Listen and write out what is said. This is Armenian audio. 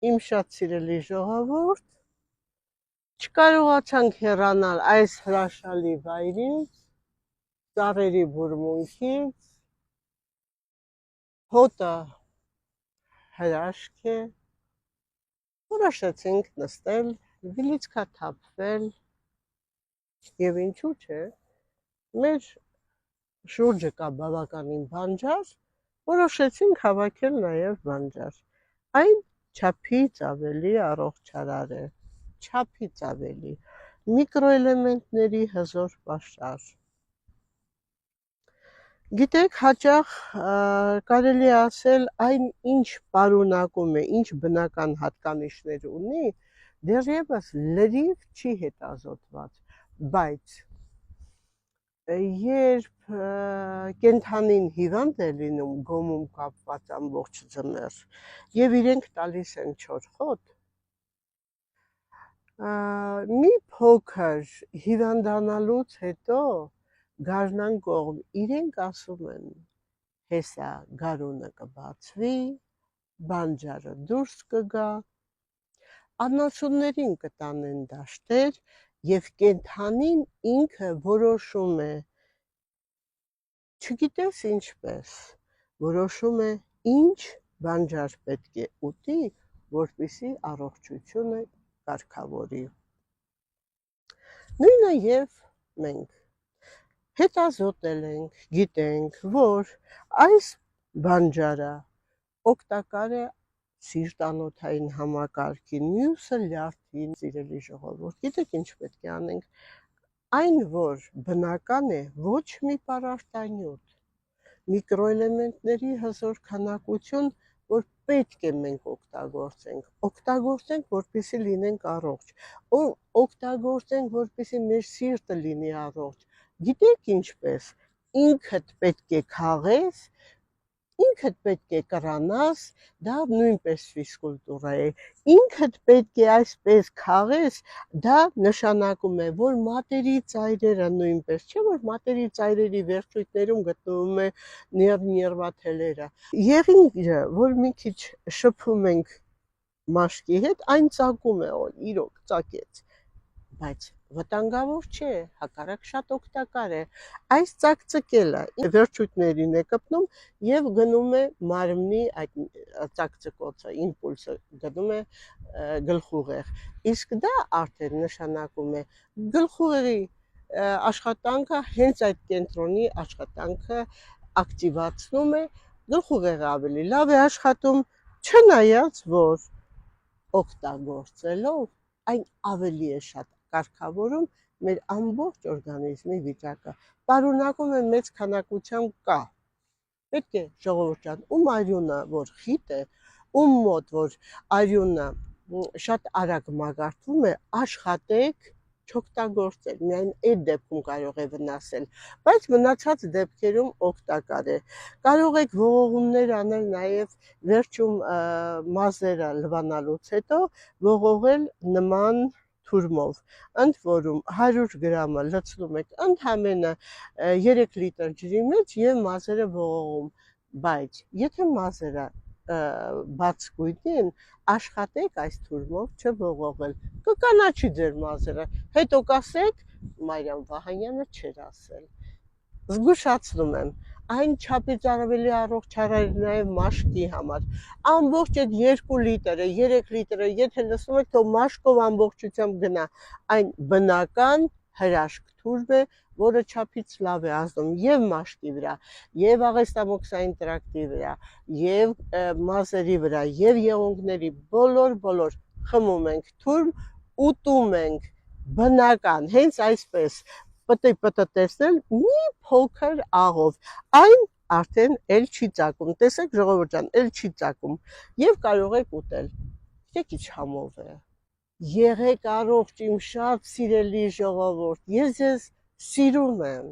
Իմ շատ սիրելի ժողովուրդ, չկարողացանք հեռանալ այս հրաշալի վայրից, ծառերի բուրմունքից, հոտը հրաշք է, որոշեցինք նստել, վիլիցքաթափվել և ինչու չէ, մեր շուրջը կա բավականին բանջար, որոշեցինք հավաքել նաև բանջար, այն չափից ավելի առողջարար է, չափից ավելի, միկրոէլեմենտների հզոր պաշար։ Գիտեք, հաճախ կարելի է ասել այն ինչ պարունակում է, ինչ բնական հատկանիշներ ունի, դեռևս լրիվ չի հետազոտված, բայց երբ կենդանին հիվանդ է լինում, գոմում կապված ամբողջ ձմեռ, և իրենք տալիս են չորխոտ, մի փոքր հիվանդանալուց հետո գարնան կողմ իրենք ասում են, հեսա գարունը կբացվի, բանջարը դուրս կգա, անասուններին կտանեն դաշտեր և կենդանին ինքը որոշում է, չգիտես ինչպես, որոշում է ինչ բանջար պետք է ուտի, որպեսզի առողջությունը կարգավորի։ Նույնը և մենք հետազոտել ենք, գիտենք, որ այս բանջարը օգտակար է սիրտանոթային համակարգին, մյուսը լյարդին, սիրելի ժողովուրդ, գիտեք ինչ պետք է անենք, այն որ բնական է, ոչ մի պարարտանյութ, միկրոէլեմենտների հզոր քանակություն, որ պետք է մենք օգտագործենք, որպեսզի լինենք առողջ, օգտագործենք, որպեսզի մեր սիրտը լինի առողջ, գիտեք ինչպես, ինքդ պետք է քաղես, ինքդ պետք է կռանաս, դա նույնպես ֆիզկուլտուրա է, ինքդ պետք է այսպես քաղես, դա նշանակում է, որ մատերի ծայրերը նույնպես, չէ որ մատերի ծայրերի վերջույթներում գտնվում է ներվաթելերը, եղինջը, որ մի քիչ շփում ենք մաշկի հետ, այն ծակում է, իրոք ծակեց, բայց վտանգավոր չէ, հակառակ շատ օգտակար է, այս ծակծկելը վերջույթներին է կպնում և գնում է մարմնի այդ ծակծկոցը, իմպուլսը գնում է գլխուղեղ, իսկ դա արդեն նշանակում է գլխուղեղի աշխատանքը, հենց այդ կենտրոնի աշխատանքը ակտիվացնում է, գլխուղեղը ավելի լավ է աշխատում, չնայած որ օգտագործելով այն ավելի է շատ կարգավորում մեր ամբողջ օրգանիզմի վիճակը, պարունակում է մեծ քանակությամբ կա, պետք է ժողովուրդ ջան, ում արյունը որ խիտ է, ում մոտ որ արյունը շատ արագ մագարտվում է, աշխատեք չօգտագործել, միայն այդ դեպքում կարող է վնասել, բայց մնացած դեպքերում օգտակար է, կարող եք ողողումներ անել նաև վերջում մազերը լվանալուց հետո ողողել նման թուրմով, ընդ որում 100 գրամը լցնում եք ընդամենը 3 լիտր ջրի մեջ և մազերը ողողում, բայց եթե մազերը բաց գույնի են, աշխատեք այս թուրմով չողողել, կկանաչի ձեր մազերը, հետո կասեք Մարիամ Վահանյանը չէր ասել, զգուշացնում եմ, այն չափից ավելի առողջարար է նաև մաշկի համար, ամբողջ այդ 2 լիտրը, 3 լիտրը, եթե լսում եք, թող մաշկով ամբողջությամբ գնա, այն բնական հրաշք թուրմ է, որը չափից լավ է ազդում և մաշկի վրա, և աղեստամոքսային տրակտի վրա, և մազերի վրա, և եղունգների, բոլոր խմում ենք թուրմ, ուտում ենք բնական, հենց այսպես, պտտեցնել մի փոքր աղով, այն արդեն էլ չի ծակում, տեսեք ժողովուրդ ջան, էլ չի ծակում և կարող եք ուտել, գիտեք ինչ համով է, եղեք առողջ իմ շատ սիրելի ժողովուրդ, ես ձեզ սիրում եմ,